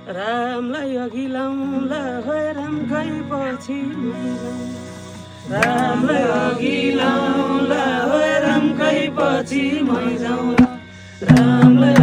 रामलाई अघि लाउँला है रामकै पछि रामलाई अघि लाउँला है रामकै पछि मै जाउँला रामलाई